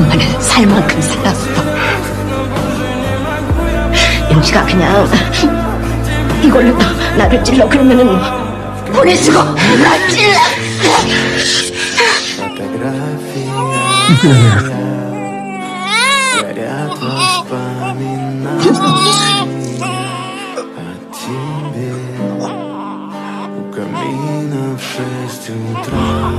나는 살 만큼 살았어. 영식아, 그냥 이걸로 나를 찔러. 그러면은 보내주고 나 찔러. O caminho fez-te um trago.